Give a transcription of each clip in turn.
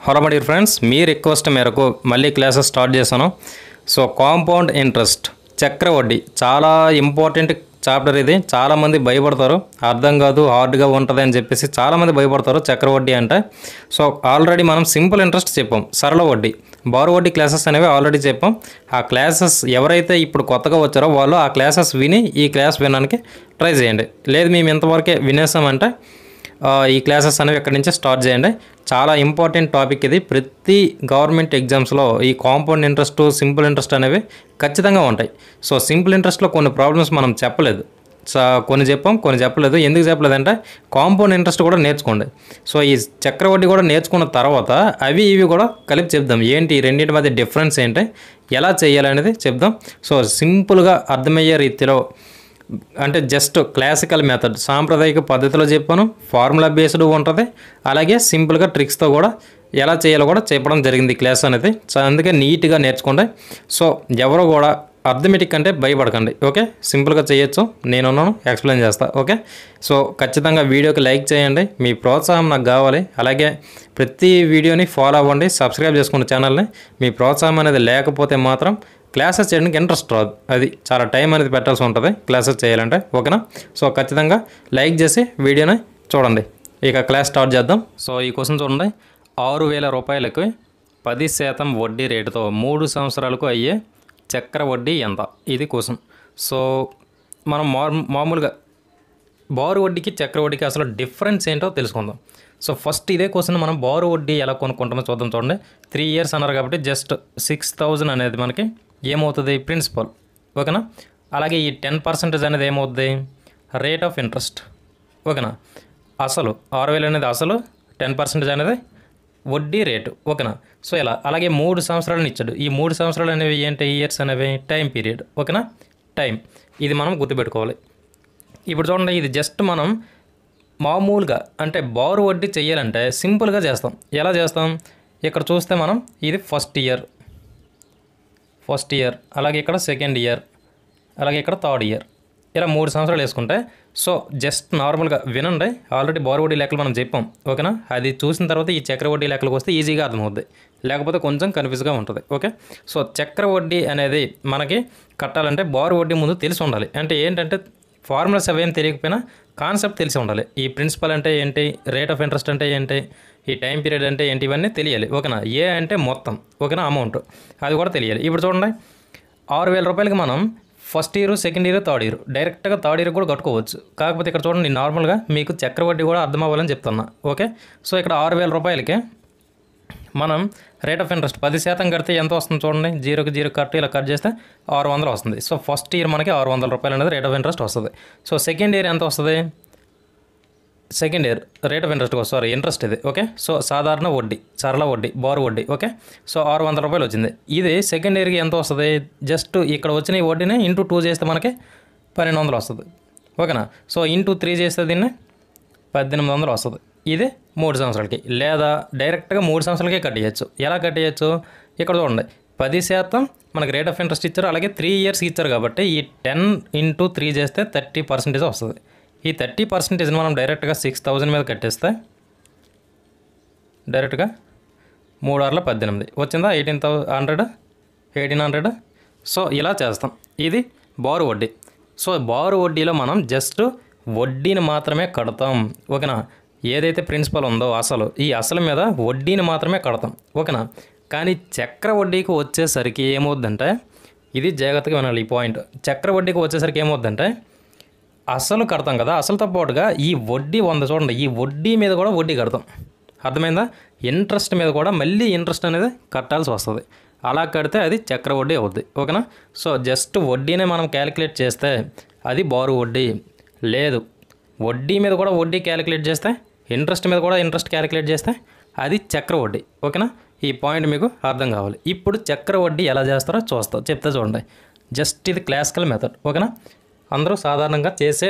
Hello my dear friends, me request మేరకు మళ్ళీ classes start చేశాను. సో కాంపౌండ్ ఇంట్రెస్ట్ చక్రవడ్డీ చాలా ఇంపార్టెంట్ చాప్టర్. ఇది చాలామంది భయపడతారు, అర్థం కాదు, హార్డ్గా ఉంటుంది అని చెప్పేసి చాలామంది భయపడతారు చక్రవడ్డీ అంటే. సో ఆల్రెడీ మనం సింపుల్ ఇంట్రెస్ట్ చెప్పాం, సరళ వడ్డీ, బారు వడ్డీ క్లాసెస్ అనేవి ఆల్రెడీ చెప్పాం. ఆ క్లాసెస్ ఎవరైతే ఇప్పుడు కొత్తగా వచ్చారో వాళ్ళు ఆ క్లాసెస్ విని ఈ క్లాస్ వినడానికి ట్రై చేయండి. లేదు మేము ఇంతవరకే వినేసామంటే ఈ క్లాసెస్ అనేవి ఇక్కడి నుంచి స్టార్ట్ చేయండి. చాలా ఇంపార్టెంట్ టాపిక్ ఇది. ప్రతి గవర్నమెంట్ ఎగ్జామ్స్లో ఈ కాంపౌండ్ ఇంట్రెస్ట్, సింపుల్ ఇంట్రెస్ట్ అనేవి ఖచ్చితంగా ఉంటాయి. సో సింపుల్ ఇంట్రెస్ట్లో కొన్ని ప్రాబ్లమ్స్ మనం చెప్పలేదు, కొన్ని చెప్పాం, కొన్ని చెప్పలేదు. ఎందుకు చెప్పలేదంటే కాంపౌండ్ ఇంట్రెస్ట్ కూడా నేర్చుకోండి. సో ఈ చక్రవడ్డీ కూడా నేర్చుకున్న తర్వాత అవి ఇవి కూడా కలిపి చెప్దాం. ఏంటి రెండింటి మధ్య డిఫరెన్స్ ఏంటి, ఎలా చేయాలనేది చెప్దాం. సో సింపుల్గా అర్థమయ్యే రీతిలో, అంటే జస్ట్ క్లాసికల్ మెథడ్, సాంప్రదాయిక పద్ధతిలో చెప్పాను. ఫార్ములా బేస్డ్ ఉంటుంది, అలాగే సింపుల్గా ట్రిక్స్తో కూడా ఎలా చేయాలో కూడా చెప్పడం జరిగింది క్లాస్ అనేది. సో అందుకే నీట్గా నేర్చుకోండి. సో ఎవరు కూడా అర్థమెటిక్ అంటే భయపడకండి, ఓకే? సింపుల్గా చేయొచ్చు, నేనున్నాను, ఎక్స్ప్లెయిన్ చేస్తా, ఓకే? సో ఖచ్చితంగా వీడియోకి లైక్ చేయండి, మీ ప్రోత్సాహం నాకు కావాలి. అలాగే ప్రతి వీడియోని ఫాలో అవ్వండి, సబ్స్క్రైబ్ చేసుకోండి ఛానల్ని. మీ ప్రోత్సాహం అనేది లేకపోతే మాత్రం క్లాసెస్ చేయడానికి ఇంట్రెస్ట్ రాదు. అది చాలా టైం అనేది పెట్టాల్సి ఉంటుంది క్లాసెస్ చేయాలంటే, ఓకేనా? సో ఖచ్చితంగా లైక్ చేసి వీడియోని చూడండి. ఇక క్లాస్ స్టార్ట్ చేద్దాం. సో ఈ క్వశ్చన్ చూడండి. 6,000 రూపాయలకు 10% వడ్డీ రేటుతో 3 సంవత్సరాలకు అయ్యే చక్ర వడ్డీ ఎంత? ఇది క్వశ్చన్. సో మనం మామూలుగా బారు వడ్డీకి చక్ర వడ్డీకి అసలు డిఫరెన్స్ ఏంటో తెలుసుకుందాం. సో ఫస్ట్ ఇదే క్వశ్చన్ మనం బారు వడ్డీ ఎలా కొనుక్కుంటామో చూద్దాం. చూడండి, 3 years అన్నారు కాబట్టి జస్ట్ 6,000 అనేది మనకి ఏమవుతుంది, ప్రిన్సిపల్, ఓకేనా? అలాగే ఈ 10% అనేది ఏమవుతుంది, రేట్ ఆఫ్ ఇంట్రెస్ట్, ఓకేనా? అసలు 6,000 అనేది అసలు, 10% అనేది వడ్డీ రేటు, ఓకేనా? సో ఇలా అలాగే 3 సంవత్సరాలను ఇచ్చాడు. ఈ 3 సంవత్సరాలు అనేవి ఏంటి, ఇయర్స్ అనేవి టైం పీరియడ్, ఓకేనా? టైం, ఇది మనం గుర్తుపెట్టుకోవాలి. ఇప్పుడు చూడండి, ఇది జస్ట్ మనం మామూలుగా అంటే బారు వడ్డీ చేయాలంటే సింపుల్గా చేస్తాం. ఎలా చేస్తాం, ఇక్కడ చూస్తే మనం ఇది ఫస్ట్ ఇయర్, అలాగే ఇక్కడ సెకండ్ ఇయర్, అలాగే ఇక్కడ థర్డ్ ఇయర్, ఇలా 3 సంవత్సరాలు వేసుకుంటే, సో జస్ట్ నార్మల్గా వినండి. ఆల్రెడీ బారు వడ్డీ లెక్కలు మనం చెప్పాం, ఓకేనా? అది చూసిన తర్వాత ఈ చక్ర వడ్డీ లెక్కలకు వస్తే ఈజీగా అర్థమవుద్ది, లేకపోతే కొంచెం కన్ఫ్యూజ్గా ఉంటుంది, ఓకే? సో చక్ర వడ్డీ అనేది మనకి కట్టాలంటే బారు వడ్డీ ముందు తెలిసి ఉండాలి. అంటే ఏంటంటే ఫార్ములాస్ అవేం తెలియకపోయినా కాన్సెప్ట్ తెలిసి ఉండాలి. ఈ ప్రిన్సిపల్ అంటే ఏంటి, రేట్ ఆఫ్ ఇంట్రెస్ట్ అంటే ఏంటి, ఈ టైం పీరియడ్ అంటే ఏంటి, ఇవన్నీ తెలియాలి, ఓకేనా? ఏ అంటే మొత్తం, ఓకేనా, అమౌంట్, అది కూడా తెలియాలి. ఇప్పుడు చూడండి, 6,000 రూపాయలకి మనం first year, second year, third year, డైరెక్ట్గా థర్డ్ ఇయర్ కూడా కట్టుకోవచ్చు. కాకపోతే ఇక్కడ చూడండి, నార్మల్గా మీకు చక్రవడ్డీ కూడా అర్థం అవ్వాలని చెప్తున్నా, ఓకే? సో ఇక్కడ 6,000 రూపాయలకి మనం రేట్ ఆఫ్ ఇంట్రెస్ట్ 10% కడితే ఎంత వస్తుంది చూడండి, 0కి 0 కట్టి ఇలా కట్ చేస్తే 600 వస్తుంది. సో ఫస్ట్ ఇయర్ మనకి 600 రూపాయలు అనేది రేట్ ఆఫ్ ఇంట్రెస్ట్ వస్తుంది. సో సెకండ్ ఇయర్ ఎంత వస్తుంది, second year rate of interest, sorry interest ఇది, ఓకే? సో సాధారణ వడ్డీ, సరళ వడ్డీ, బారు వడ్డీ, ఓకే? సో 600 రూపాయలు వచ్చింది. ఇది సెకండ్ ఇయర్కి ఎంత వస్తుంది, జస్ట్ ఇక్కడ వచ్చిన ఈ వడ్డీని ఇంటూ 2 చేస్తే మనకి 1,200 వస్తుంది, ఓకేనా? సో ఇంటూ 3 చేస్తే దీన్ని 1,800 వస్తుంది. ఇది 3 సంవత్సరాలకి, లేదా డైరెక్ట్గా 3 సంవత్సరాలకే కట్టేయచ్చు. ఎలా కట్టేయచ్చు, ఇక్కడ చూడండి, 10% మనకి రేట్ ఆఫ్ ఇంట్రెస్ట్ ఇచ్చారు, అలాగే 3 years ఇచ్చారు కాబట్టి ఈ 10 into 3 చేస్తే 30% వస్తుంది. ఈ 30% మనం డైరెక్ట్గా 6,000 మీద కట్టేస్తే డైరెక్ట్గా 3 6 18 వచ్చిందా, 1,800. సో ఇలా చేస్తాం. ఇది బారు వడ్డీ. సో బారు వడ్డీలో మనం జస్ట్ వడ్డీని మాత్రమే కడతాం, ఓకేనా? ఏదైతే ప్రిన్సిపల్ ఉందో అసలు, ఈ అసలు మీద వడ్డీని మాత్రమే కడతాం, ఓకేనా? కానీ చక్ర వడ్డీకి వచ్చేసరికి ఏమవుద్దంటే, ఇది జాగ్రత్తగా వినాలి ఈ పాయింట్, చక్ర వడ్డీకి వచ్చేసరికి ఏమవుద్దంటే అసలు కడతాం కదా, అసలుతో పాటుగా ఈ వడ్డీ ఉంది చూడండి, ఈ వడ్డీ మీద కూడా వడ్డీ కడతాం, అర్థమైందా? ఇంట్రెస్ట్ మీద కూడా మళ్ళీ ఇంట్రెస్ట్ అనేది కట్టాల్సి వస్తుంది. అలా కడితే అది చక్ర వడ్డీ అవుద్ది, ఓకేనా? సో జస్ట్ వడ్డీనే మనం క్యాలిక్యులేట్ చేస్తే అది బారు వడ్డీ. లేదు, వడ్డీ మీద కూడా వడ్డీ క్యాలిక్యులేట్ చేస్తే, ఇంట్రెస్ట్ మీద కూడా ఇంట్రెస్ట్ క్యాలిక్యులేట్ చేస్తే అది చక్ర వడ్డీ, ఓకేనా? ఈ పాయింట్ మీకు అర్థం కావాలి. ఇప్పుడు చక్ర వడ్డీ ఎలా చేస్తారో చెప్తే చూడండి. జస్ట్ ఇది క్లాసికల్ మెథడ్, ఓకేనా? అందరూ సాధారణంగా చేసే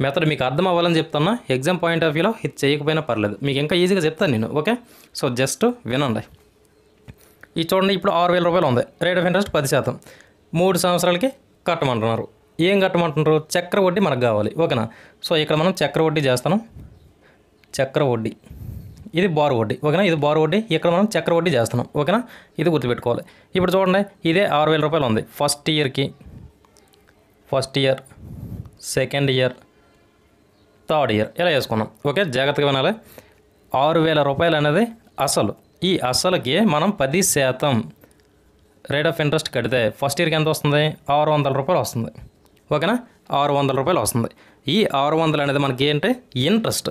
మెథడ్, మీకు అర్థం అవ్వాలని చెప్తున్నా. ఎగ్జామ్ పాయింట్ ఆఫ్ వ్యూలో ఇది చేయకపోయినా పర్లేదు, మీకు ఇంకా ఈజీగా చెప్తాను నేను, ఓకే? సో జస్ట్ వినండి. ఇది చూడండి, ఇప్పుడు 6,000 రూపాయలు ఉంది, రేట్ ఆఫ్ ఇంట్రెస్ట్ 10%, 3 సంవత్సరాలకి కట్టమంటున్నారు. ఏం కట్టమంటున్నారు, చక్ర వడ్డీ మనకు కావాలి, ఓకేనా? సో ఇక్కడ మనం చక్ర వడ్డీ చేస్తాను. చక్ర వడ్డీ ఇది బారు వడ్డీ, ఓకేనా. ఇది బారు వడ్డీ, ఇక్కడ మనం చక్ర వడ్డీ చేస్తున్నాం, ఓకేనా. ఇది గుర్తుపెట్టుకోవాలి. ఇప్పుడు చూడండి, ఇదే 6,000 రూపాయలు ఉంది ఫస్ట్ ఇయర్కి, first year, second year, third year ఇలా వేసుకున్నాం, ఓకే. జాగ్రత్తగా వినాలి. 6,000 రూపాయలు అనేది అసలు. ఈ అసలుకి మనం 10% రేట్ ఆఫ్ ఇంట్రెస్ట్ కడితే ఫస్ట్ ఇయర్కి ఎంత వస్తుంది? 600 రూపాయలు వస్తుంది, ఓకేనా. 600 రూపాయలు వస్తుంది. ఈ 600 అనేది మనకి ఏంటి? Interest,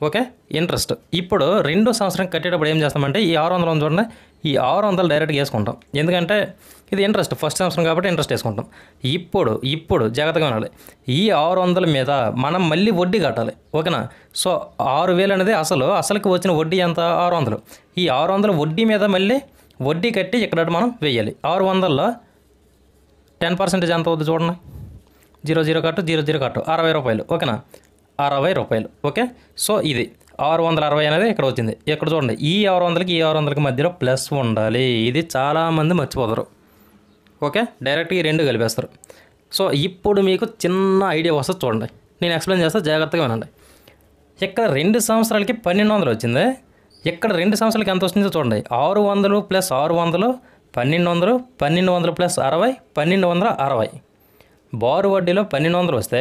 okay, interest. ఇప్పుడు 2వ సంవత్సరం కట్టేటప్పుడు ఏం చేస్తామంటే ఈ 600 ఉంది చూడండి, ఈ 600 డైరెక్ట్గా వేసుకుంటాం, ఎందుకంటే ఇది ఇంట్రెస్ట్, ఫస్ట్ సంవత్సరం కాబట్టి ఇంట్రెస్ట్ వేసుకుంటాం. ఇప్పుడు జాగ్రత్తగా వినాలి, ఈ 600 మీద మనం మళ్ళీ వడ్డీ కట్టాలి, ఓకేనా. సో 6,000 అనేది అసలుకి వచ్చిన వడ్డీ ఎంత? 600. ఈ 600 వడ్డీ మీద మళ్ళీ వడ్డీ కట్టి ఇక్కడ మనం వేయాలి. 600లో 10% ఎంత అవుతుంది చూడండి, 0 కట్టు 0 కట్టు 60 రూపాయలు, ఓకేనా. 60 రూపాయలు, ఓకే. సో ఇది 660 అనేది ఇక్కడ వచ్చింది. ఇక్కడ చూడండి, ఈ 600కి ఈ 600కి మధ్యలో ప్లస్ ఉండాలి. ఇది చాలామంది మర్చిపోతారు, ఓకే. డైరెక్ట్గా ఈ 2 కలిపేస్తారు. సో ఇప్పుడు మీకు చిన్న ఐడియా వస్తుంది చూడండి, నేను ఎక్స్ప్లెయిన్ చేస్తా, జాగ్రత్తగా వినండి. ఇక్కడ 2 సంవత్సరాలకి 1,200 వచ్చింది, ఇక్కడ 2 సంవత్సరాలకి ఎంత వస్తుందో చూడండి, 600 ప్లస్ 600 1,200, 1,200 ప్లస్ 60 1,260. బారు వడ్డీలో 1,200 వస్తే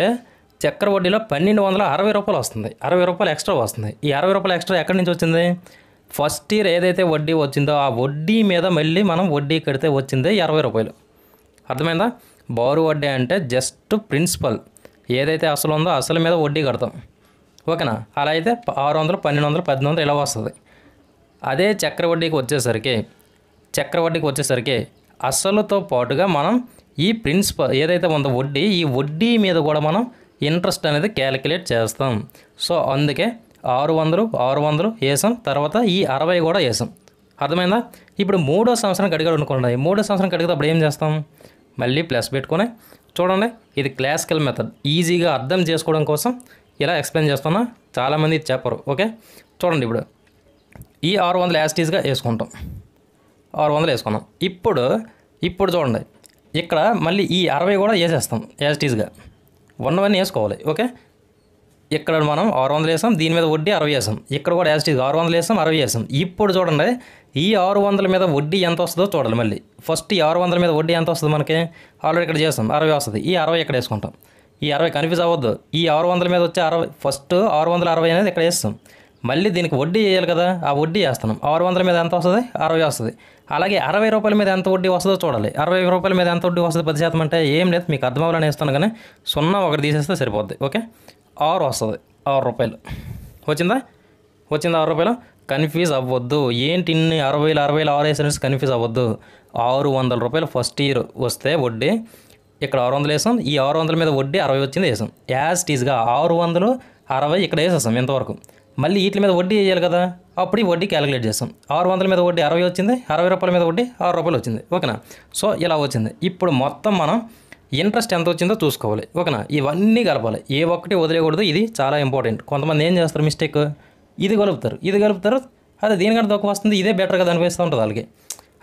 చక్ర వడ్డీలో 1,260 రూపాయలు వస్తుంది, 60 రూపాయలు ఎక్స్ట్రా వస్తుంది. ఈ 60 రూపాయలు ఎక్స్ట్రా ఎక్కడి నుంచి వచ్చింది? ఫస్ట్ ఇయర్ ఏదైతే వడ్డీ వచ్చిందో ఆ వడ్డీ మీద మళ్ళీ మనం వడ్డీ కడితే వచ్చిందే 60 రూపాయలు. అర్థమైందా? బారు వడ్డీ అంటే జస్ట్ ప్రిన్సిపల్, ఏదైతే అసలు ఉందో అసలు మీద వడ్డీ కడతాం, ఓకేనా. అలా అయితే 600, 1,200, 1,800 ఇలా వస్తుంది. అదే చక్ర వడ్డీకి వచ్చేసరికి అసలుతో పాటుగా మనం ఈ ప్రిన్సిపల్ ఏదైతే ఉందో వడ్డీ, ఈ వడ్డీ మీద కూడా మనం ఇంట్రెస్ట్ అనేది క్యాలిక్యులేట్ చేస్తాం. సో అందుకే 600 వేసాం, తర్వాత ఈ 60 కూడా వేసాం. అర్థమైందా? ఇప్పుడు 3వ సంవత్సరం కడిగాడు అనుకోండి, 3వ సంవత్సరం కడిగితే అప్పుడు ఏం చేస్తాం? మళ్ళీ ప్లస్ పెట్టుకొని చూడండి, ఇది క్లాసికల్ మెథడ్, ఈజీగా అర్థం చేసుకోవడం కోసం ఇలా ఎక్స్ప్లెయిన్ చేస్తున్నా. చాలామంది ఇది చెప్పరు, ఓకే. చూడండి, ఈ 600 యాస్టీస్గా వేసుకుంటాం, 600 వేసుకున్నాం. ఇప్పుడు చూడండి, ఇక్కడ మళ్ళీ ఈ 60 కూడా వేసేస్తాం యాస్టీస్గా, ఉన్నవన్నీ వేసుకోవాలి, ఓకే. ఇక్కడ మనం 600 వేసాం, దీని మీద వడ్డీ 60 వేసాం, ఇక్కడ కూడా యాస్టీస్గా 600 వేసాం, 60 వేసాం. ఇప్పుడు చూడండి, ఈ 600 మీద వడ్డీ ఎంత వస్తుందో చూడాలి. మళ్ళీ ఫస్ట్ ఈ 600 మీద వడ్డీ ఎంత వస్తుంది మనకి? ఆల్రెడీ ఇక్కడ చేస్తాం, 60 వస్తుంది. ఈ 60 ఇక్కడ వేసుకుంటాం. ఈ 60 కన్ఫ్యూజ్ అవ్వద్దు, ఈ 600 మీద వచ్చే 60, ఫస్ట్ 660 అనేది ఇక్కడ వేస్తాం, మళ్ళీ దీనికి వడ్డీ వేయాలి కదా, ఆ వడ్డీ వేస్తున్నాం. 600 మీద ఎంత వస్తుంది? 60 వస్తుంది. అలాగే 60 రూపాయల మీద ఎంత వడ్డీ వస్తుందో చూడాలి. 60 రూపాయల మీద ఎంత వడ్డీ వస్తుంది? 10% అంటే ఏం లేదు, మీకు అర్థం అవ్వాలని వేస్తాను, కానీ 0 1 తీసేస్తే సరిపోద్ది, ఓకే. 6 వస్తుంది, 6 రూపాయలు వచ్చిందా? 6 రూపాయలు. కన్ఫ్యూజ్ అవ్వద్దు, ఏంటి ఇన్ని 60 6 వేసేసి కన్ఫ్యూజ్ అవ్వద్దు. 600 రూపాయలు ఫస్ట్ ఇయర్ వస్తే వడ్డీ, ఇక్కడ 600 వేసాం, ఈ 600 మీద వడ్డీ 60 వచ్చింది వేసాం. యాజ్ టీజ్గా 660 ఇక్కడ వేసేస్తాం ఇంతవరకు. మళ్ళీ వీటి మీద వడ్డీ వేయాలి కదా, అప్పుడు ఈ వడ్డీ క్యాలిక్యులేట్ చేస్తాం. 600 మీద వడ్డీ 60 వచ్చింది, 60 రూపాయల మీద వడ్డీ 6 రూపాయలు వచ్చింది, ఓకేనా. సో ఇలా వచ్చింది. ఇప్పుడు మొత్తం మనం ఇంట్రెస్ట్ ఎంత వచ్చిందో చూసుకోవాలి, ఓకేనా. ఇవన్నీ కలపాలి, ఏ ఒక్కటి వదిలేయకూడదు. ఇది చాలా ఇంపార్టెంట్. కొంతమంది ఏం చేస్తారు మిస్టేక్, ఇది కలుపుతారు, అదే దీనికంటే తక్కువ వస్తుంది, ఇదే బెటర్ కదా అనిపిస్తూ ఉంటుంది వాళ్ళకి,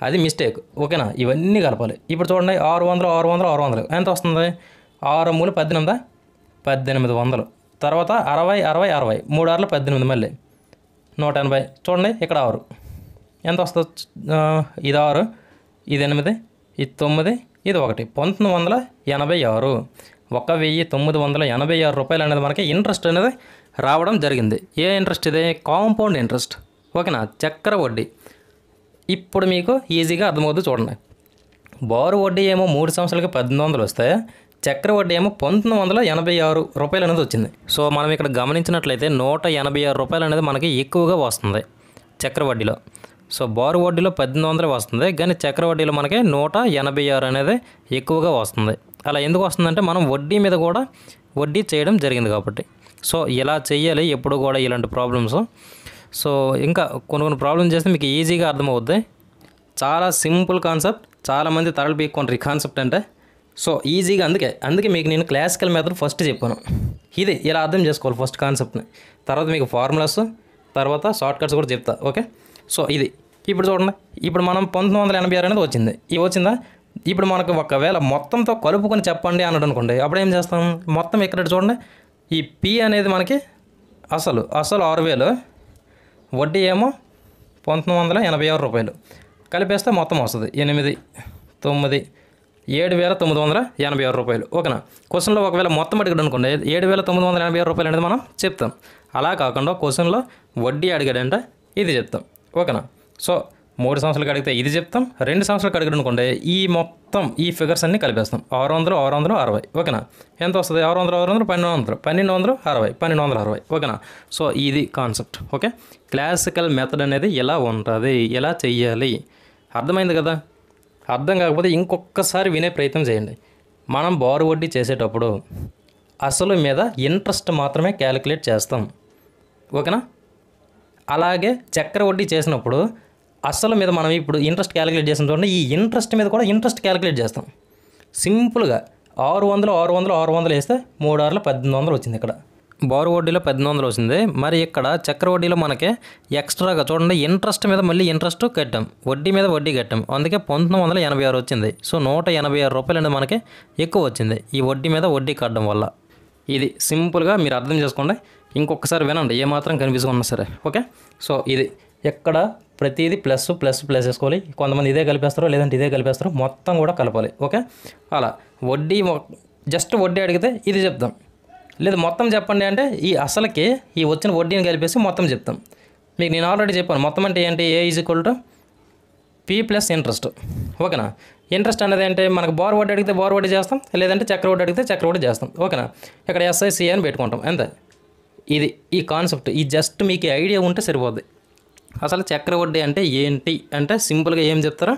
అది మిస్టేక్, ఓకేనా. ఇవన్నీ కలపాలి. ఇప్పుడు చూడండి, 600 ఎంత వస్తుంది? 6 3 18, 1800. తర్వాత 60 60 60, 3 6 18, మళ్ళీ 180. చూడండి, ఇక్కడ 6 ఎంత వస్తుంది? ఇది 6, ఇది 8, ఇది 9, ఇది 1, 1986. 1986 రూపాయలు అనేది మనకి ఇంట్రెస్ట్ అనేది రావడం జరిగింది. ఏ ఇంట్రెస్ట్ ఇది? కాంపౌండ్ ఇంట్రెస్ట్, ఓకేనా, చక్ర వడ్డీ. ఇప్పుడు మీకు ఈజీగా అర్థమవుతుంది చూడండి. బారు వడ్డీ ఏమో 3 సంవత్సరాలకి 1800 వస్తే చక్ర వడ్డీ ఏమో 1986 రూపాయలు అనేది వచ్చింది. సో మనం ఇక్కడ గమనించినట్లయితే 186 రూపాయలు అనేది మనకి ఎక్కువగా వస్తుంది చక్ర వడ్డీలో. సో బారు వడ్డీలో 1800 వస్తుంది, కానీ చక్ర వడ్డీలో మనకి 186 అనేది ఎక్కువగా వస్తుంది. అలా ఎందుకు వస్తుందంటే మనం వడ్డీ మీద కూడా వడ్డీ చేయడం జరిగింది కాబట్టి. సో ఇలా చెయ్యాలి ఎప్పుడు కూడా ఇలాంటి ప్రాబ్లమ్స్. సో ఇంకా కొన్ని ప్రాబ్లమ్స్ చేస్తే మీకు ఈజీగా అర్థమవుద్ది. చాలా సింపుల్ కాన్సెప్ట్, చాలామంది తరలి పీక్కుంటారు ఈ కాన్సెప్ట్ అంటే. సో ఈజీగా అందుకే మీకు నేను క్లాసికల్ మెథడ్ ఫస్ట్ చెప్పాను. ఇది ఇలా అర్థం చేసుకోవాలి ఫస్ట్ కాన్సెప్ట్ని, తర్వాత మీకు ఫార్ములాస్, తర్వాత షార్ట్ కట్స్ కూడా చెప్తా, ఓకే. సో ఇది ఇప్పుడు చూడండి, ఇప్పుడు మనం 1986 అనేది వచ్చింది, ఇది వచ్చిందా? ఇప్పుడు మనకు ఒకవేళ మొత్తంతో కలుపుకొని చెప్పండి అన్నాడు అనుకోండి, అప్పుడు ఏం చేస్తాం? మొత్తం ఇక్కడ చూడండి, ఈ పి అనేది మనకి అసలు 6000, వడ్డీ ఏమో 1986 రూపాయలు. కలిపేస్తే మొత్తం వస్తుంది 8, 9, 7,986 రూపాయలు. ఓకేనా. క్వశ్చన్లో ఒకవేళ మొత్తం అడిగాడు అనుకోండి 7,986 రూపాయలు అనేది మనం చెప్తాం. అలా కాకుండా క్వశ్చన్లో వడ్డీ అడిగాడంటే ఇది చెప్తాం. ఓకేనా. సో 3 సంవత్సరాలకు అడిగితే ఇది చెప్తాం, 2 సంవత్సరాలకు అడిగాడు అనుకోండి ఈ మొత్తం ఈ ఫిగర్స్ అన్నీ కలిపేస్తాం. 600, 660. ఓకేనా. ఎంత వస్తుంది? 600, 600, 1200, 1260, 1260. ఓకేనా. సో ఇది కాన్సెప్ట్. ఓకే. క్లాసికల్ మెథడ్ అనేది ఎలా ఉంటుంది, ఎలా చెయ్యాలి, అర్థమైంది కదా. అర్థం కాకపోతే ఇంకొకసారి వినే ప్రయత్నం చేయండి. మనం బారు వడ్డీ చేసేటప్పుడు అసలు మీద ఇంట్రెస్ట్ మాత్రమే క్యాలిక్యులేట్ చేస్తాం. ఓకేనా. అలాగే చక్కెర వడ్డీ చేసినప్పుడు అసలు మీద మనం ఇప్పుడు ఇంట్రెస్ట్ క్యాలిక్యులేట్ చేసిన చూడండి, ఈ ఇంట్రెస్ట్ మీద కూడా ఇంట్రెస్ట్ క్యాలిక్యులేట్ చేస్తాం. సింపుల్గా 600, 600, 600 వేస్తే 3 6 1800 వచ్చింది. ఇక్కడ బారు వడ్డీలో 1800 వచ్చింది. మరి ఇక్కడ చక్కెర వడ్డీలో మనకి ఎక్స్ట్రాగా చూడండి ఇంట్రెస్ట్ మీద మళ్ళీ ఇంట్రెస్ట్ కట్టాం, వడ్డీ మీద వడ్డీ కట్టాం. అందుకే 1986 వచ్చింది. సో 186 రూపాయలు అనేది మనకి ఎక్కువ వచ్చింది ఈ వడ్డీ మీద వడ్డీ కట్టడం వల్ల. ఇది సింపుల్గా మీరు అర్థం చేసుకోండి. ఇంకొకసారి వినండి ఏమాత్రం కన్ఫ్యూజ్గా ఉన్నా సరే. ఓకే. సో ఇది ఎక్కడ ప్రతిదీ ప్లస్ ప్లస్ ప్లస్ వేసుకోవాలి. కొంతమంది ఇదే కలిపేస్తారు, లేదంటే ఇదే కలిపేస్తారు, మొత్తం కూడా కలపాలి. ఓకే. అలా వడ్డీ జస్ట్ వడ్డీ అడిగితే ఇది చెప్తాం, లేదు మొత్తం చెప్పండి అంటే ఈ అసలుకి ఈ వచ్చిన వడ్డీని కలిపేసి మొత్తం చెప్తాం. మీకు నేను ఆల్రెడీ చెప్పాను మొత్తం అంటే ఏంటి, A is equal to P plus interest. ఓకేనా. ఇంట్రెస్ట్ అనేది అంటే మనకు బార్ వడ్డీ అడిగితే బార్ వడ్డీ చేస్తాం, లేదంటే చక్ర వడ్డీ అడిగితే చక్ర వడ్డీ చేస్తాం. ఓకేనా. ఇక్కడ ఎస్ఐసి అని పెట్టుకుంటాం అంతే. ఇది ఈ కాన్సెప్ట్. ఈ జస్ట్ మీకు ఐడియా ఉంటే సరిపోద్ది. అసలు చక్ర వడ్డీ అంటే ఏంటి అంటే సింపుల్గా ఏం చెప్తారో,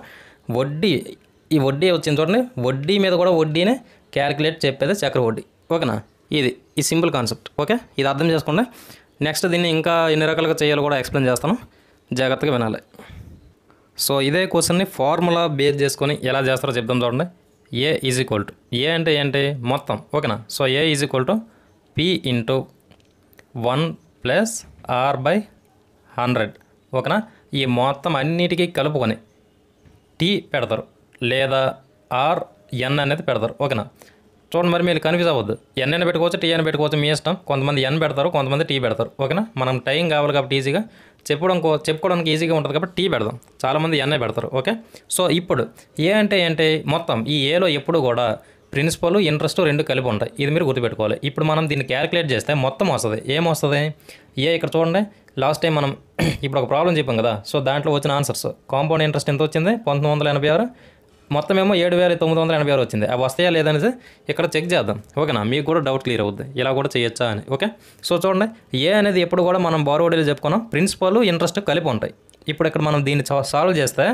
వడ్డీ ఈ వడ్డీ వచ్చింది చూడండి, వడ్డీ మీద కూడా వడ్డీనే క్యాలిక్యులేట్ చెప్పేది చక్ర వడ్డీ. ఓకేనా. ఇది ఈ సింపుల్ కాన్సెప్ట్. ఓకే. ఇది అర్థం చేసుకోండి. నెక్స్ట్ దీన్ని ఇంకా ఎన్ని రకాలుగా చేయాలో కూడా ఎక్స్ప్లెయిన్ చేస్తాను, జాగ్రత్తగా వినాలి. సో ఇదే క్వశ్చన్ని ఫార్ములా బేస్ చేసుకొని ఎలా చేస్తారో చెప్తాం చూడండి. ఏ ఈజ్ ఈక్వల్ టు, ఏ అంటే ఏంటి మొత్తం. ఓకేనా. So A is equal to P into 1 plus R/100. ఓకేనా. ఈ మొత్తం అన్నిటికీ కలుపుకొని టీ పెడతారు, లేదా RN అనేది పెడతారు. ఓకేనా. చూడండి మరి మీరు కన్ఫ్యూజ్ అవ్వద్దు, ఎన్ అయినా పెట్టుకోవచ్చు, టీ అయినా పెట్టుకోవచ్చు, మీ ఇష్టం. కొంతమంది ఎన్ పెడతారు, కొంతమంది టీ పెడతారు. ఓకేనా. మనం టైం కావాలి కాబట్టి ఈజీగా చెప్పుకోవడానికి ఈజీగా ఉంటుంది కాబట్టి టీ పెడదాం. చాలామంది ఎన్ఏ పెడతారు. ఓకే. సో ఇప్పుడు ఏ అంటే ఏంటి మొత్తం. ఈ ఏలో ఎప్పుడు కూడా ప్రిన్సిపల్ ఇంట్రెస్ట్ 2 కలిపి ఉంటాయి. ఇది మీరు గుర్తుపెట్టుకోవాలి. ఇప్పుడు మనం దీన్ని క్యాలిక్యులేట్ చేస్తే మొత్తం వస్తుంది. ఏమొస్తుంది? ఏ ఇక్కడ చూడండి లాస్ట్ టైం మనం ఇప్పుడు ఒక ప్రాబ్లం చెప్పాం కదా. సో దాంట్లో వచ్చిన ఆన్సర్స్ కాంపౌండ్ ఇంట్రెస్ట్ ఎంత వచ్చింది 1986, మొత్తం ఏమో 7,986 వచ్చింది. అవి వస్తాయా లేదనేది ఇక్కడ చెక్ చేద్దాం. ఓకేనా. మీకు కూడా డౌట్ క్లియర్ అవుద్ది ఇలా కూడా చేయొచ్చా అని. ఓకే. సో చూడండి ఏ అనేది ఎప్పుడు కూడా మనం బారోడీలో చెప్పుకున్నాం ప్రిన్సిపల్ ఇంట్రెస్ట్ కలిపి ఉంటాయి. ఇప్పుడు ఇక్కడ మనం దీన్ని సాల్వ్ చేస్తే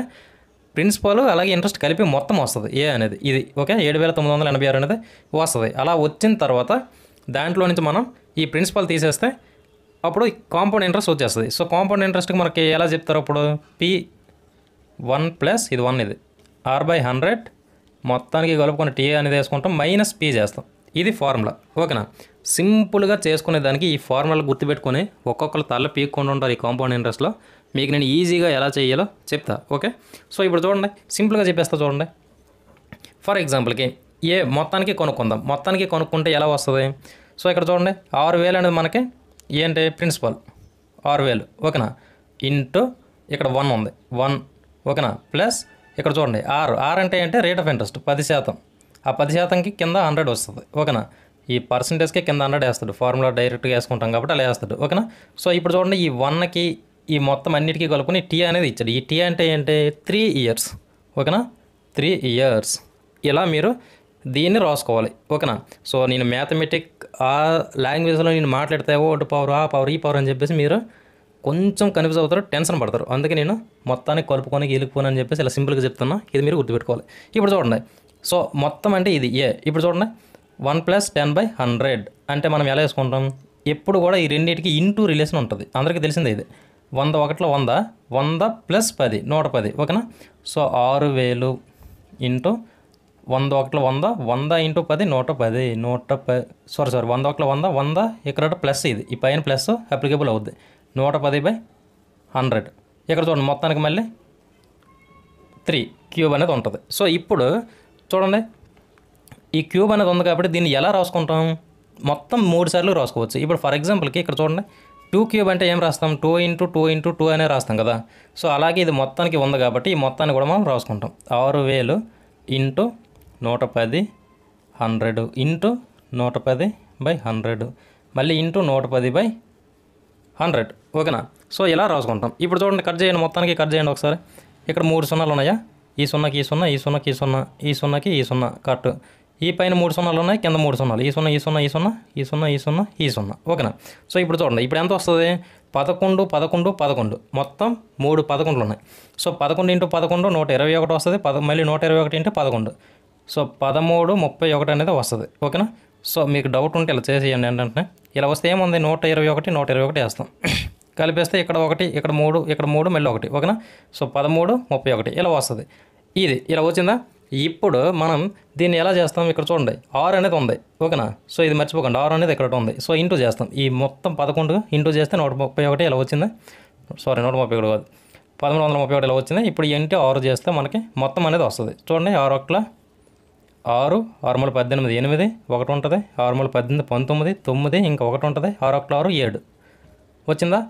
ప్రిన్సిపల్ అలాగే ఇంట్రెస్ట్ కలిపి మొత్తం వస్తుంది ఏ అనేది. ఇది ఓకే 7,986 అనేది వస్తుంది. అలా వచ్చిన తర్వాత దాంట్లో నుంచి మనం ఈ ప్రిన్సిపల్ తీసేస్తే అప్పుడు కాంపౌండ్ ఇంట్రెస్ట్ వచ్చేస్తుంది. సో కాంపౌండ్ ఇంట్రెస్ట్కి మనకి ఎలా చెప్తారు అప్పుడు P1 ప్లస్ ఇది 1 ఇది R/100 మొత్తానికి కలుపుకొని టీ అనేది వేసుకుంటాం, మైనస్ పీ చేస్తాం. ఇది ఫార్ములా. ఓకేనా. సింపుల్గా చేసుకునే దానికి ఈ ఫార్ములా గుర్తుపెట్టుకొని ఒక్కొక్కరు తల్ల పీక్కుండా ఉంటారు ఈ కాంపౌండ్ ఇంట్రెస్ట్లో. మీకు నేను ఈజీగా ఎలా చేయాలో చెప్తా. ఓకే. సో ఇప్పుడు చూడండి సింపుల్గా చెప్పేస్తా చూడండి. ఫర్ ఎగ్జాంపుల్కి ఏ మొత్తానికి కొనుక్కుందాం. మొత్తానికి కొనుక్కుంటే ఎలా వస్తుంది? సో ఇక్కడ చూడండి 6,000 అనేది మనకి ఏంటి ప్రిన్సిపల్ 6,000. ఓకేనా. ఇంటూ ఇక్కడ 1 ఉంది 1. ఓకేనా. ప్లస్ ఇక్కడ చూడండి ఆర్ అంటే ఏంటి రేట్ ఆఫ్ ఇంట్రెస్ట్ 10%. ఆ 10%కి కింద 100 వస్తుంది. ఓకేనా. ఈ పర్సంటేజ్కి కింద 100 వేస్తాడు. ఫార్ములా డైరెక్ట్గా వేసుకుంటాం కాబట్టి అలా వేస్తాడు. ఓకేనా. సో ఇప్పుడు చూడండి ఈ 1కి ఈ మొత్తం అన్నిటికీ కలుపుకొని టీ అనేది ఇచ్చాడు. ఈ టీ అంటే ఏంటి 3 ఇయర్స్. ఓకేనా. 3 ఇయర్స్ ఇలా మీరు దీన్ని రాసుకోవాలి. ఓకేనా. సో నేను మ్యాథమెటిక్ ఆ లాంగ్వేజ్లో నేను మాట్లాడితే ఒకటి పవర్ ఆ పవర్ ఈ పవర్ అని చెప్పేసి మీరు కొంచెం కన్ఫ్యూజ్ అవుతారు, టెన్షన్ పడతారు. అందుకే నేను మొత్తానికి కలుపుకొని గెలుపుకొని అని చెప్పేసి ఇలా సింపుల్గా చెప్తున్నా. ఇది మీరు గుర్తుపెట్టుకోవాలి. ఇప్పుడు చూడండి సో మొత్తం అంటే ఇది ఏ. ఇప్పుడు చూడండి 1 ప్లస్ 10/100 అంటే మనం ఎలా వేసుకుంటాం ఎప్పుడు కూడా ఈ రెండింటికి ఇంటూ రిలేషన్ ఉంటుంది. అందరికీ తెలిసిందే ఇది. 100 ఒకటిలో 100, 100 ప్లస్ 10 110. ఓకేనా. సో 6,000 ఇంటూ 100 ఒకటిలో 100, 100 ఇంటూ 10 110, 100 ఒకటిలో 100, 100 ఇక్కడ ప్లస్ ఇది ఈ పైన ప్లస్ అప్లికేబుల్ అవుద్ది 110/100. ఇక్కడ చూడండి మొత్తానికి మళ్ళీ 3 క్యూబ్ అనేది ఉంటుంది. సో ఇప్పుడు చూడండి ఈ క్యూబ్ అనేది ఉంది కాబట్టి దీన్ని ఎలా రాసుకుంటాం మొత్తం 3 సార్లు రాసుకోవచ్చు. ఇప్పుడు ఫర్ ఎగ్జాంపుల్కి ఇక్కడ చూడండి 2 క్యూబ్ అంటే ఏం రాస్తాం 2 ఇంటూ 2 ఇంటూ 2 అనే రాస్తాం కదా. సో అలాగే ఇది మొత్తానికి ఉంది కాబట్టి ఈ మొత్తాన్ని కూడా మనం రాసుకుంటాం. 6000 ఇంటూ 110 100 ఇంటూ 110/100 మళ్ళీ ఇంటూ 110/100. ఓకేనా. సో ఇలా రాసుకుంటాం. ఇప్పుడు చూడండి, కట్ చేయండి, మొత్తానికి కట్ చేయండి ఒకసారి. ఇక్కడ 3 సున్నాలు ఉన్నాయా, ఈ సున్నాకి ఈ సున్నా, ఈ సున్నాకి ఈ సున్నా, ఈ సున్నాకి ఈ సున్నా కట్. ఈ పైన 3 సున్నాలు ఉన్నాయి, కింద 3 సున్నాలు, ఈ సున్నా ఈ సున్నా ఈ సున్నా ఈ సున్నా ఈ సున్నా ఈ సున్నా. ఓకేనా. సో ఇప్పుడు చూడండి, ఇప్పుడు ఎంత వస్తుంది 11 11 11 మొత్తం 3 11లు ఉన్నాయి. సో 11 ఇంటూ 11 121 వస్తుంది. మళ్ళీ 121 ఇంటూ 11, సో 13 31 అనేది వస్తుంది. ఓకేనా. సో మీకు డౌట్ ఉంటే ఇలా చేసేయండి. ఏంటంటే ఇలా వస్తే ఏముంది 121 121 వేస్తాం, కలిపేస్తే ఇక్కడ 1 ఇక్కడ 3 ఇక్కడ 3 మళ్ళీ 1. ఓకేనా. సో 13 31 ఇలా వస్తుంది. ఇది ఇలా వచ్చిందా. ఇప్పుడు మనం దీన్ని ఎలా చేస్తాం, ఇక్కడ చూడండి 6 అనేది ఉంది. ఓకేనా. సో ఇది మర్చిపోకండి, 6 అనేది ఇక్కడ ఉంది. సో ఇంటూ చేస్తాం, ఈ మొత్తం 11 ఇంటూ చేస్తే 131 ఇలా వచ్చింది. సారీ 131 కాదు, 1131 ఇలా వచ్చింది. ఇప్పుడు ఇంటూ 6 చేస్తే మనకి మొత్తం అనేది వస్తుంది. చూడండి 6 1 6, 6 3 18, 8 1 ఉంటుంది, 6 3 18 19 9 ఇంకా 1 ఉంటుంది, 6 1 6 7 వచ్చిందా.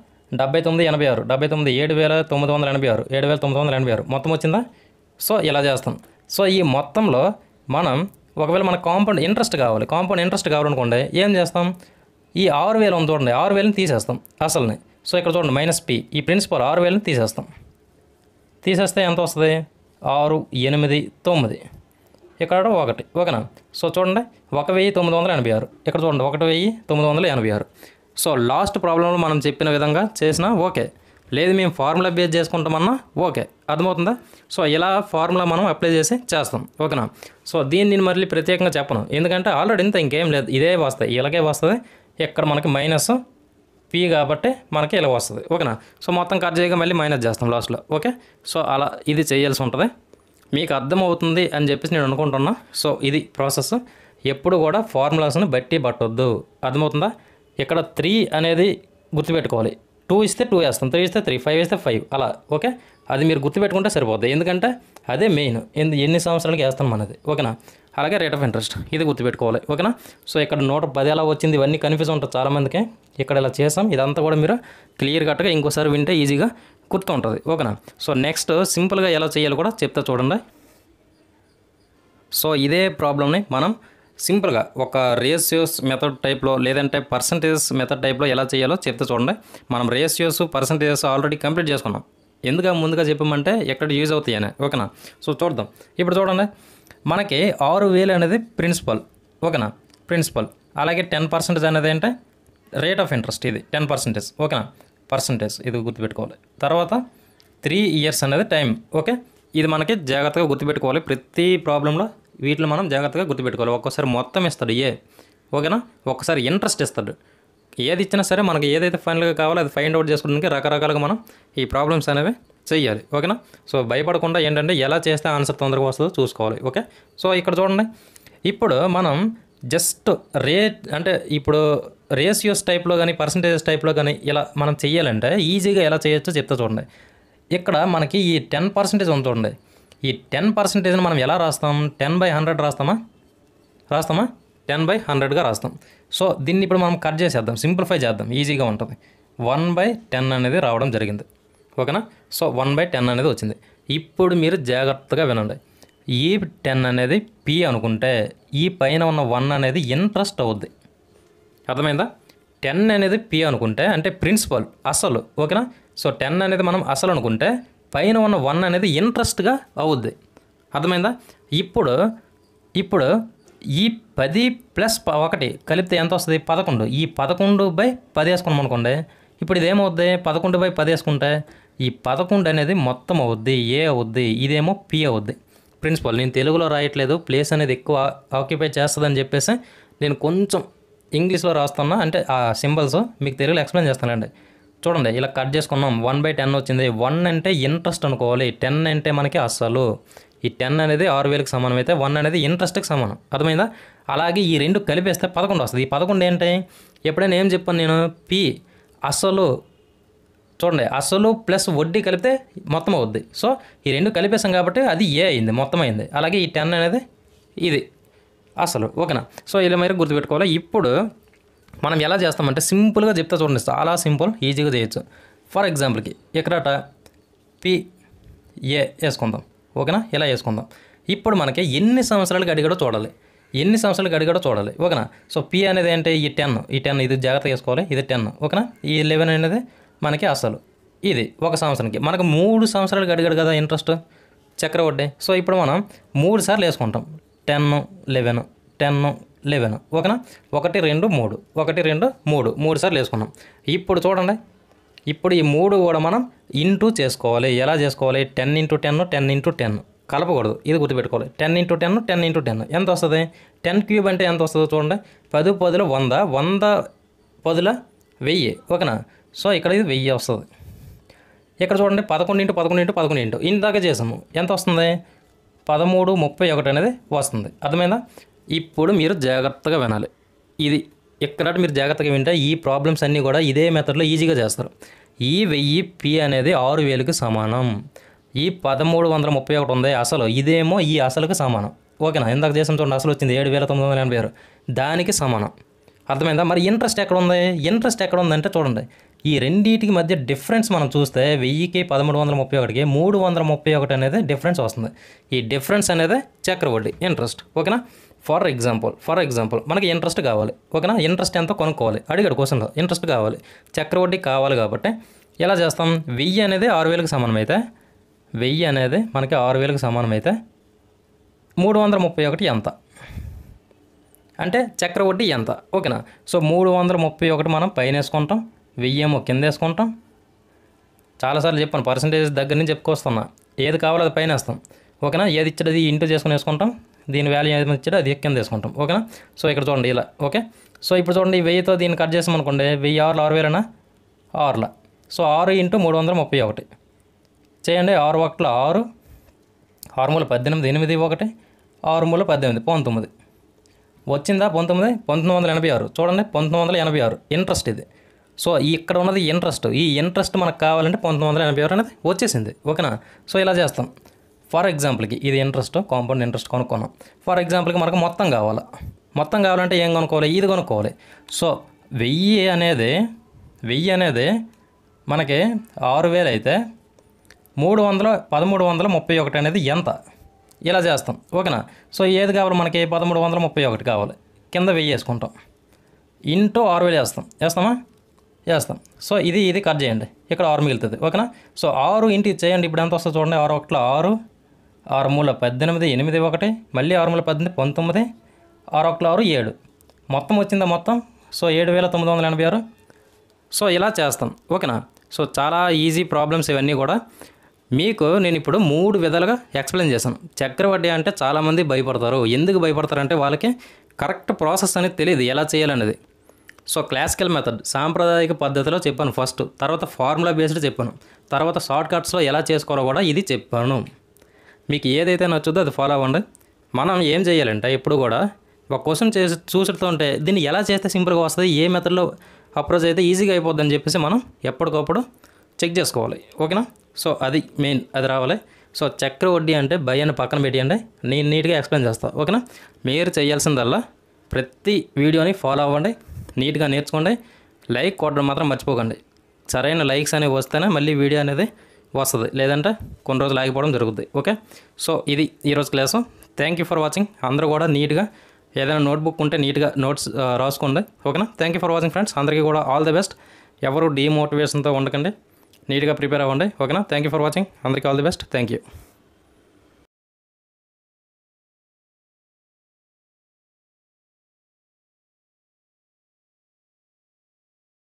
79 86 79 7986 7986 మొత్తం వచ్చిందా. సో ఇలా చేస్తాం. సో ఈ మొత్తంలో మనం ఒకవేళ మన కాంపౌండ్ ఇంట్రెస్ట్ కావాలనుకోండి ఏం చేస్తాం, ఈ 6000 ఉంది చూడండి, 6000ని తీసేస్తాం అసలుని. సో ఇక్కడ చూడండి -p, ఈ ప్రిన్సిపల్ 6000ని తీసేస్తే ఎంత వస్తుంది 6 8 9, ఇక్కడ 1. ఓకేనా. సో చూడండి 1986, ఇక్కడ చూడండి 1986. సో లాస్ట్ ప్రాబ్లంలో మనం చెప్పిన విధంగా చేసినా ఓకే, లేదు మేము ఫార్ములా బేస్ చేసుకుంటామన్నా ఓకే. అర్థమవుతుందా. సో ఇలా ఫార్ములా మనం అప్లై చేసి చేస్తాం. ఓకేనా. సో దీన్ని నేను మళ్ళీ ప్రత్యేకంగా చెప్పను, ఎందుకంటే ఆల్రెడీ ఇంత ఇంకేం లేదు, ఇదే వస్తాయి, ఇలాగే వస్తుంది. ఇక్కడ మనకి -p కాబట్టి మనకి ఇలా వస్తుంది. ఓకేనా. సో మొత్తం కట్ చేయగా మళ్ళీ మైనస్ చేస్తాం లాస్ట్లో. ఓకే. సో అలా ఇది చేయాల్సి ఉంటుంది. మీకు అర్థమవుతుంది అని చెప్పేసి నేను అనుకుంటున్నా. సో ఇది ప్రాసెస్. ఎప్పుడు కూడా ఫార్ములాస్ని బట్టి పట్టొద్దు. అర్థమవుతుందా. ఇక్కడ 3 అనేది గుర్తుపెట్టుకోవాలి. 2 ఇస్తే 2 వేస్తాం, 3 ఇస్తే 3, 5 ఇస్తే 5 అలా. ఓకే. అది మీరు గుర్తుపెట్టుకుంటే సరిపోద్ది, ఎందుకంటే అదే మెయిన్, ఎన్ని సంవత్సరాలకి వేస్తాం మనది. ఓకేనా. అలాగే రేట్ ఆఫ్ ఇంట్రెస్ట్ ఇది గుర్తుపెట్టుకోవాలి. ఓకేనా. సో ఇక్కడ 110 ఎలా వచ్చింది, ఇవన్నీ కన్ఫ్యూజ్ ఉంటుంది చాలామందికి. ఇక్కడ ఇలా చేసాం, ఇదంతా కూడా మీరు క్లియర్ కట్గా ఇంకోసారి వింటే ఈజీగా గుర్తుంటుంది. ఓకేనా. సో నెక్స్ట్ సింపుల్గా ఎలా చేయాలో కూడా చెప్తా చూడండి. సో ఇదే ప్రాబ్లమ్ని మనం సింపుల్గా ఒక రేషియోస్ మెథడ్ టైప్లో లేదంటే పర్సంటేజెస్ మెథడ్ టైప్లో ఎలా చేయాలో చెప్తే చూడండి. మనం రేషియోస్ పర్సంటేజెస్ ఆల్రెడీ కంప్లీట్ చేసుకున్నాం. ఎందుకు ముందుగా చెప్పామంటే ఎక్కడ యూజ్ అవుతాయి అని. ఓకేనా. సో చూద్దాం. ఇప్పుడు చూడండి, మనకి 6000 అనేది ప్రిన్సిపల్. ఓకేనా. ప్రిన్సిపల్. అలాగే 10% అనేది ఏంటంటే రేట్ ఆఫ్ ఇంట్రెస్ట్, ఇది 10%. ఓకేనా. పర్సంటేజ్ ఇది గుర్తుపెట్టుకోవాలి. తర్వాత 3 years అనేది టైం. ఓకే. ఇది మనకి జాగ్రత్తగా గుర్తుపెట్టుకోవాలి. ప్రతి ప్రాబ్లంలో వీటిలో మనం జాగ్రత్తగా గుర్తుపెట్టుకోవాలి. ఒక్కోసారి మొత్తం ఇస్తాడు ఓకేనా. ఒక్కసారి ఇంట్రెస్ట్ ఇస్తాడు. ఏది ఇచ్చినా సరే మనకి ఏదైతే ఫైనల్గా కావాలో అది ఫైండ్ అవుట్ చేసుకోవడానికి రకరకాలుగా మనం ఈ ప్రాబ్లమ్స్ అనేవి చెయ్యాలి. ఓకేనా. సో భయపడకుండా ఏంటంటే ఎలా చేస్తే ఆన్సర్ తొందరగా వస్తుందో చూసుకోవాలి. ఓకే. సో ఇక్కడ చూడండి, ఇప్పుడు మనం జస్ట్ ఇప్పుడు రేషియోస్ టైప్లో కానీ పర్సంటేజెస్ టైప్లో కానీ ఇలా మనం చెయ్యాలంటే ఈజీగా ఎలా చేయొచ్చో చెప్తా చూడండి. ఇక్కడ మనకి ఈ 10% ఉంది చూడండి. ఈ 10%ని మనం ఎలా రాస్తాం, 10/100 రాస్తామా 10/100గా రాస్తాం. సో దీన్ని ఇప్పుడు మనం కట్ చేసేద్దాం, సింప్లిఫై చేద్దాం, ఈజీగా ఉంటుంది. 1/10 అనేది రావడం జరిగింది. ఓకేనా. సో 1/10 అనేది వచ్చింది. ఇప్పుడు మీరు జాగ్రత్తగా వినండి. ఈ 10 అనేది p అనుకుంటే ఈ పైన ఉన్న 1 అనేది ఇంట్రెస్ట్ అవుద్ది. అర్థమైందా. 10 అనేది p అనుకుంటే అంటే ప్రిన్సిపల్ అసలు. ఓకేనా. సో 10 అనేది మనం అసలు అనుకుంటే పైన ఉన్న 1 అనేది ఇంట్రెస్ట్గా అవుద్ది. అర్థమైందా. ఇప్పుడు ఈ 10 + 1 కలిపితే ఎంత వస్తుంది 11. ఈ 11/10 వేసుకున్నాం అనుకోండి. ఇప్పుడు ఇదేమవుద్ది 11/10 వేసుకుంటే ఈ 11 అనేది మొత్తం అవుద్ది, ఏ అవుద్ది, ఇదేమో p అవుద్ది. ప్రిన్సిపల్ నేను తెలుగులో రాయట్లేదు, ప్లేస్ అనేది ఎక్కువ ఆక్యుపై చేస్తుందని చెప్పేసి నేను కొంచెం ఇంగ్లీష్లో రాస్తున్నా. అంటే ఆ సింబల్స్ మీకు తెలుగులో ఎక్స్ప్లెయిన్ చేస్తానండి. చూడండి, ఇలా కట్ చేసుకున్నాం. 1/10 వచ్చింది. 1 అంటే ఇంట్రెస్ట్ అనుకోవాలి, 10 అంటే మనకి అస్సలు. ఈ 10 అనేది 6000కి సమానం అయితే 1 అనేది ఇంట్రెస్ట్కి సమానం. అర్థమైందా. అలాగే ఈ రెండు కలిపేస్తే 11 వస్తుంది. ఈ 11 ఏంటి, ఎప్పుడైనా ఏం చెప్పాను నేను, p అసలు. చూడండి, అసలు ప్లస్ వడ్డీ కలిపితే మొత్తం అవుద్ది. సో ఈ రెండు కలిపేసాం కాబట్టి అది ఏ అయింది, మొత్తం అయింది. అలాగే ఈ 10 అనేది ఇది అసలు. ఓకేనా. సో ఇలా మీరు గుర్తుపెట్టుకోవాలి. ఇప్పుడు మనం ఎలా చేస్తామంటే సింపుల్గా చెప్తా చూడండి, చాలా సింపుల్, ఈజీగా చేయొచ్చు. ఫర్ ఎగ్జాంపుల్కి ఇక్కడట పిఏ వేసుకుందాం, ఓకేనా, ఇలా వేసుకుందాం. ఇప్పుడు మనకి ఎన్ని సంవత్సరాలకు అడిగాడో చూడాలి, ఎన్ని సంవత్సరాలకు అడిగాడో చూడాలి, ఓకేనా. సో పి అనేది అంటే ఈ 10 ఇది జాగ్రత్తగా వేసుకోవాలి, ఇది 10, ఓకేనా. ఈ 11 అనేది మనకి అసలు, ఇది ఒక సంవత్సరానికి. మనకు 3 సంవత్సరాలకు అడిగాడు కదా ఇంట్రెస్ట్ చక్రవడ్డీ. సో ఇప్పుడు మనం 3 సార్లు వేసుకుంటాం, 10, 11, 10, 11, ఓకేనా. 1, 2, 3, 1, 2, 3, 3 సార్లు వేసుకున్నాం. ఇప్పుడు చూడండి, ఇప్పుడు ఈ 3 కూడా మనం ఇంటూ చేసుకోవాలి. ఎలా చేసుకోవాలి? 10 × 10, 10 × 10 కలపకూడదు, ఇది గుర్తుపెట్టుకోవాలి. 10 × 10, 10 × 10 ఎంత వస్తుంది? 10³ అంటే ఎంత వస్తుందో చూడండి. 10 10 100, 100 10 1000, ఓకేనా. సో ఇక్కడ ఇది 1000 వస్తుంది. ఇక్కడ చూడండి 11 × 11 × 11 ఇందాక చేసాము, ఎంత వస్తుంది? 1331 అనేది వస్తుంది. అర్థమైందా? ఇప్పుడు మీరు జాగ్రత్తగా వినాలి. ఇది ఇక్కడ మీరు జాగ్రత్తగా వింటే ఈ ప్రాబ్లమ్స్ అన్నీ కూడా ఇదే మెథడ్లో ఈజీగా చేస్తారు. ఈ 1000 పి అనేది 6000కి సమానం. ఈ 1331 ఉంది అసలు, ఇదేమో ఈ అసలుకి సమానం, ఓకేనా. ఇందాక చేసిన చూడండి, అసలు వచ్చింది 7986, దానికి సమానం. అర్థమైందా? మరి ఇంట్రెస్ట్ ఎక్కడ ఉంది? ఇంట్రెస్ట్ ఎక్కడ ఉందంటే చూడండి, ఈ రెండింటికి మధ్య డిఫరెన్స్ మనం చూస్తే 1000కి 1331కి 331 అనేది డిఫరెన్స్ వస్తుంది. ఈ డిఫరెన్స్ అనేది చక్రవడ్డీ ఇంట్రెస్ట్, ఓకేనా. ఫర్ ఎగ్జాంపుల్ మనకి ఇంట్రెస్ట్ కావాలి, ఓకేనా. ఇంట్రెస్ట్ ఎంతో కొనుక్కోవాలి, అడిగాడు క్వశ్చన్లో. ఇంట్రెస్ట్ కావాలి, చక్రవడ్డీ కావాలి కాబట్టి ఎలా చేస్తాం? 1000 అనేది 6000కి సమానమైతే, 1000 అనేది మనకి 6000కి సమానమైతే 331 ఎంత అంటే చక్రవడ్డీ ఎంత, ఓకేనా. సో 331 మనం పైన వేసుకుంటాం, 1000 ఏమో కింద వేసుకుంటాం. చాలాసార్లు చెప్పాను, పర్సంటేజ్ దగ్గర నుంచి చెప్పుకొస్తున్నా. ఏది కావాలో అది పైన వేస్తాం, ఓకేనా. ఏది ఇచ్చాడు అది ఇంటూ చేసుకుని వేసుకుంటాం, దీని వాల్యూ ఏది ఇచ్చాడో అది కింద వేసుకుంటాం, ఓకేనా. సో ఇక్కడ చూడండి ఇలా, ఓకే. సో ఇప్పుడు చూడండి, 1000తో దీన్ని కట్ చేసాం అనుకోండి, 1000 6 6000 6. సో 6 × 331 చేయండి. 6 1 6, 6 మూల 18, 8 1, 6 మూల 18, 19 వచ్చిందా? 1986 చూడండి, 1986 ఇంట్రెస్ట్ ఇది. సో ఇక్కడ ఉన్నది ఇంట్రెస్ట్. ఈ ఇంట్రెస్ట్ మనకు కావాలంటే 1986 అనేది వచ్చేసింది, ఓకేనా. సో ఇలా చేస్తాం. ఫర్ ఎగ్జాంపుల్కి ఇది ఇంట్రెస్ట్, కాంపౌండ్ ఇంట్రెస్ట్ కొనుక్కున్నాం. ఫర్ ఎగ్జాంపుల్కి మనకు మొత్తం కావాలంటే ఏం కొనుక్కోవాలి? ఇది కొనుక్కోవాలి. సో 1000 అనేది మనకి 6000 అయితే 1331 అనేది ఎంత? ఇలా చేస్తాం, ఓకేనా. సో ఏది కావాలి మనకి? 1331 కావాలి, కింద 1000 వేసుకుంటాం, ఇంటూ 6000 వేస్తాం. సో ఇది కట్ చేయండి, ఇక్కడ 6 మిగులుతుంది, ఓకేనా. సో 6 ఇంటి చేయండి, ఇప్పుడు ఎంత వస్తుంది చూడండి. 6 1 6, 6 మూల 18, 8 1, మళ్ళీ 6 మూల 18, 19, 6 1 6 7 మొత్తం వచ్చిందా? మొత్తం. సో 7986. సో ఇలా చేస్తాం, ఓకేనా. సో చాలా ఈజీ ప్రాబ్లమ్స్ ఇవన్నీ కూడా మీకు నేను ఇప్పుడు 3 విధాలుగా ఎక్స్ప్లెయిన్ చేశాను. చక్రవడ్డీ అంటే చాలామంది భయపడతారు. ఎందుకు భయపడతారంటే వాళ్ళకి కరెక్ట్ ప్రాసెస్ అనేది తెలియదు, ఎలా చేయాలనేది. సో క్లాసికల్ మెథడ్, సాంప్రదాయిక పద్ధతిలో చెప్పాను ఫస్ట్, తర్వాత ఫార్ములా బేస్డ్ చెప్పాను, తర్వాత షార్ట్ కట్స్లో ఎలా చేసుకోవాలో కూడా ఇది చెప్పాను. మీకు ఏదైతే నచ్చుద్దో అది ఫాలో అవ్వండి. మనం ఏం చేయాలంటే ఎప్పుడు కూడా ఒక క్వశ్చన్ చూసుతూ ఉంటే దీన్ని ఎలా చేస్తే సింపుల్గా వస్తుంది, ఏ మెథడ్లో అప్రోచ్ అయితే ఈజీగా అయిపోద్ది అని చెప్పేసి మనం ఎప్పటికప్పుడు చెక్ చేసుకోవాలి, ఓకేనా. సో అది మెయిన్, అది రావాలి. సో చక్రవడ్డీ అంటే భయ అని పక్కన పెట్టేయండి, నేను నీట్గా ఎక్స్ప్లెయిన్ చేస్తాను, ఓకేనా. మీరు చేయాల్సిందల్లా ప్రతి వీడియోని ఫాలో అవ్వండి, నీట్గా నేర్చుకోండి, లైక్ కొట్టడం మాత్రం మర్చిపోకండి. సరైన లైక్స్ అనేవి వస్తేనే మళ్ళీ వీడియో అనేది వస్తుంది, లేదంటే కొన్ని రోజులు ఆగిపోవడం జరుగుతుంది, ఓకే. సో ఇది ఈరోజు class. Thank you for watching. అందరూ కూడా నీట్గా ఏదైనా నోట్బుక్ ఉంటే నీట్గా నోట్స్ రాసుకోండి, ఓకేనా. Thank you for watching friends. అందరికీ కూడా ఆల్ ది బెస్ట్. ఎవరు డీమోటివేషన్తో ఉండకండి, నీట్గా ప్రిపేర్ అవ్వండి, ఓకేనా. Thank you for watching. అందరికీ all the best. Thank you.